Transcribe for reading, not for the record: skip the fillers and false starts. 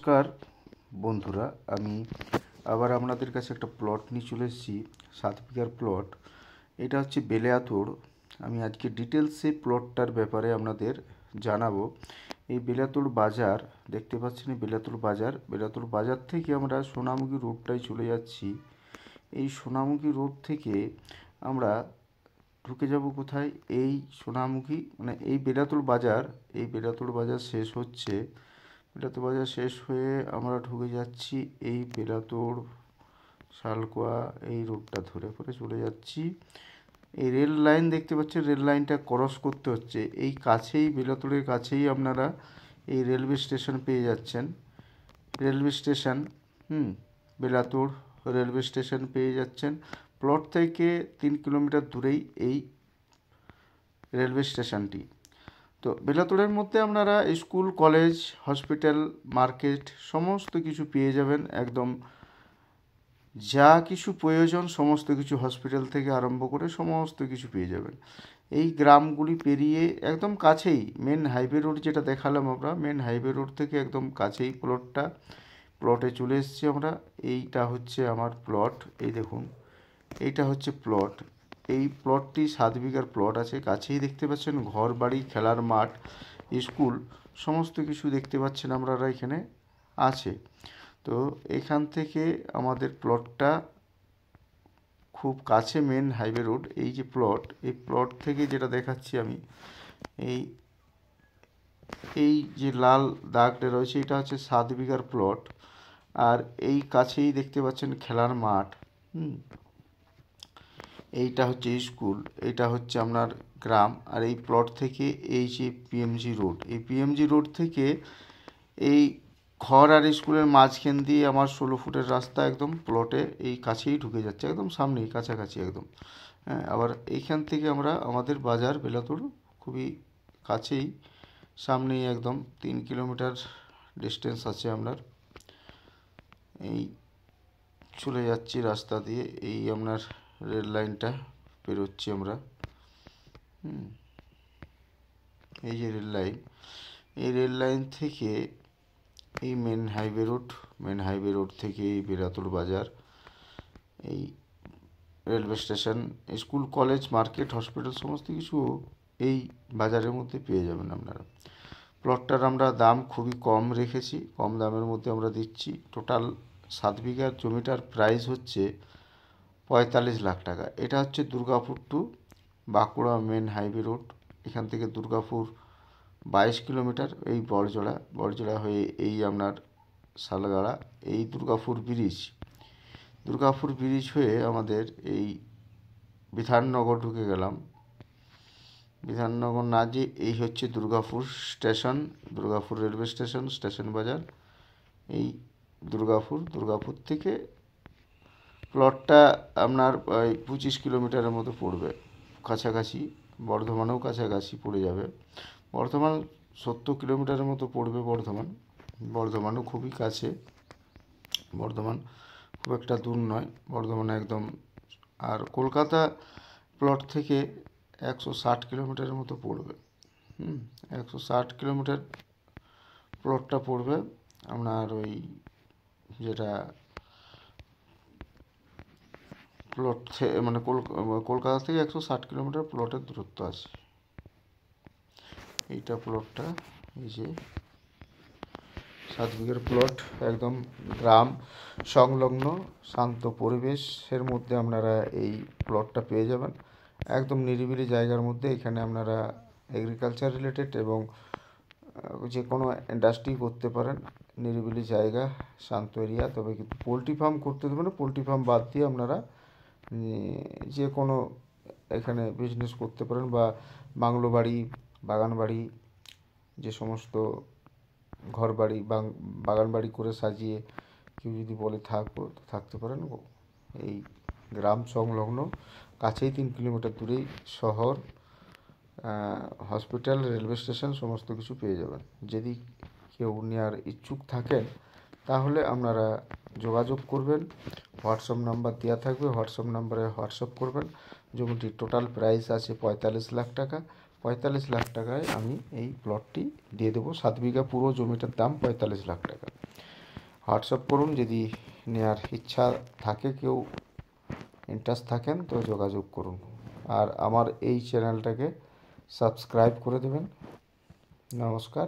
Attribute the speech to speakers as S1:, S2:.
S1: নমস্কার বন্ধুরা, আমি আবার আপনাদের কাছে একটা প্লট নিয়ে চলে এসেছি। 7 বিঘার প্লট। এটা হচ্ছে বেলেয়াতোড়। আমি আজকে ডিটেলসে প্লটটার ব্যাপারে আপনাদের জানাবো। এই বেলেয়াতোড় বাজার দেখতে পাচ্ছেন, এই বেলেয়াতোড় বাজার থেকে আমরা সোনামুখী রোডটায় চলে যাচ্ছি। এই সোনামুখী রোড থেকে আমরা ঢুকে যাব কোথায়? এই সোনামুখী মানে এই বেলেয়াতোড় বাজার শেষ হচ্ছে। বেলাতোড় বাজার শেষ হয়ে আমরা ঢুকে যাচ্ছি এই বেলাতোড় শালকোয়া এই রোডটা ধরে পরে চলে যাচ্ছি। এই রেল লাইন দেখতে পাচ্ছেন, রেল লাইনটা ক্রস করতে হচ্ছে। এই কাছেই বেলাতোড়ের কাছেই আপনারা এই রেলওয়ে স্টেশন পেয়ে যাচ্ছেন। রেলওয়ে স্টেশন বেলাতোড় রেলওয়ে স্টেশন পেয়ে যাচ্ছেন। প্লট থেকে 3 কিলোমিটার দূরেই এই রেলওয়ে স্টেশনটি। তো বেলাতোড়ের মধ্যে আপনারা স্কুল, কলেজ, হসপিটাল, মার্কেট সমস্ত কিছু পেয়ে যাবেন। একদম যা কিছু প্রয়োজন সমস্ত কিছু হসপিটাল থেকে আরম্ভ করে সমস্ত কিছু পেয়ে যাবেন। এই গ্রামগুলি পেরিয়ে একদম কাছেই মেন হাইওয়ে রোড যেটা দেখালাম আমরা, মেন হাইওয়ে রোড থেকে একদম কাছেই প্লটে চলে এসেছি আমরা। এইটা হচ্ছে আমার প্লট। এই দেখুন, এইটা হচ্ছে প্লট। এই প্লটটি 7 বিঘার প্লট আছে। কাছেই দেখতে পাচ্ছেন ঘর বাড়ি, খেলার মাঠ, স্কুল সমস্ত কিছু দেখতে পাচ্ছেন আপনারা এখানে আছে। তো এখান থেকে আমাদের প্লটটা খুব কাছে, মেন হাইওয়ে রোড। এই যে প্লট, এই প্লট থেকে যেটা দেখাচ্ছি আমি, এই যে লাল দাগটা রয়েছে এটা হচ্ছে 7 বিঘার প্লট। আর এই কাছেই দেখতে পাচ্ছেন খেলার মাঠ। এইটা হচ্ছে স্কুল, এইটা হচ্ছে আপনার গ্রাম। আর এই প্লট থেকে এই যে পিএমজি রোড, এই পিএমজি রোড থেকে এই ঘর আর স্কুলের মাঝখান দিয়ে আমার 16 ফুটের রাস্তা একদম প্লটে এই কাছেই ঢুকে যাচ্ছে, একদম সামনেই কাছাকাছি একদম। হ্যাঁ, আবার এইখান থেকে আমরা আমাদের বাজার বেলাতোড় খুবই কাছেই, সামনেই একদম 3 কিলোমিটার ডিস্টেন্স আছে আপনার। এই চলে যাচ্ছি রাস্তা দিয়ে, এই আপনার রেল লাইনটা পেরোচ্ছি আমরা। এই যে রেল লাইন, এই রেল লাইন থেকে এই মেন হাইওয়ে রোড থেকে এই বেলাতোড় বাজার, এই railway station, school, college, market, hospital সমস্ত কিছু এই বাজারের মধ্যে পেয়ে যাবেন আপনারা। প্লটটার আমরা দাম খুবই কম রেখেছি, কম দামের মধ্যে আমরা দিচ্ছি। টোটাল 7 বিঘার জমিটার প্রাইস হচ্ছে 45 লাখ টাকা। এটা হচ্ছে Durgapur to Bankura main highway road. এখান থেকে দুর্গাপুর 22 কিলোমিটার। এই বড়জোড়া হয়ে এই আপনার শালগাড়া, এই দুর্গাপুর ব্রিজ হয়ে আমাদের এই বিধাননগর ঢুকে গেলাম। বিধাননগর না যে এই হচ্ছে Durgapur station, Durgapur railway station বাজার। এই দুর্গাপুর থেকে প্লটটা আপনার 25 কিলোমিটারের মতো পড়বে, কাছাকাছি। বর্ধমানেও কাছাকাছি পড়ে যাবে। বর্ধমান 70 কিলোমিটারের মতো পড়বে। বর্ধমানও খুবই কাছে। বর্ধমান খুব একটা দূর নয়, বর্ধমান একদম। আর কলকাতা প্লট থেকে 160 কিলোমিটারের মতো পড়বে। 160 কিলোমিটার প্লটটা পড়বে আপনার। ওই যেটা প্লট মানে কলকাতা থেকে 160 কিলোমিটার প্লটের দূরত্ব আছে। এইটা প্লটটা, এই যে 7 বিঘার প্লট, একদম গ্রাম সংলগ্ন শান্ত পরিবেশের মধ্যে আপনারা এই প্লটটা পেয়ে যাবেন। একদম নিরিবিলি জায়গার মধ্যে। এখানে আপনারা এগ্রিকালচার রিলেটেড এবং যে কোনো ইন্ডাস্ট্রি করতে পারেন। নিরিবিলি জায়গা, শান্ত এরিয়া। তবে কিন্তু পোলট্রি ফার্ম করতে দেবেন না। পোলট্রি ফার্ম বাদ দিয়ে আপনারা যে কোনো এখানে বিজনেস করতে পারেন, বা বাংলো বাড়ি, বাগান বাড়ি, যে সমস্ত ঘর বাড়ি বাগান বাড়ি করে সাজিয়ে কেউ যদি বলে থাকবো তো থাকতে পারেন। এই গ্রাম সংলগ্ন, কাছেই 3 কিলোমিটার দূরেই শহর, হসপিটাল, রেলওয়ে স্টেশন সমস্ত কিছু পেয়ে যাবেন। যদি কেউ নেওয়ার ইচ্ছুক থাকেন তাহলে আপনারা যোগাযোগ করবেন। হোয়াটসঅ্যাপ নাম্বার দেওয়া থাকবে, হোয়াটসঅ্যাপ নাম্বারে হোয়াটসঅ্যাপ করবেন। জমিটির টোটাল প্রাইস আছে 45 লাখ টাকা। 45 লাখ টাকায় আমি এই প্লটটি দিয়ে দেবো। 7 বিঘা পুরো জমিটার দাম 45 লাখ টাকা। হোয়াটসঅ্যাপ করুন। যদি নেওয়ার ইচ্ছা থাকে, কেউ ইন্টারেস্ট থাকেন তো যোগাযোগ করুন। আর আমার এই চ্যানেলটাকে সাবস্ক্রাইব করে দেবেন। নমস্কার।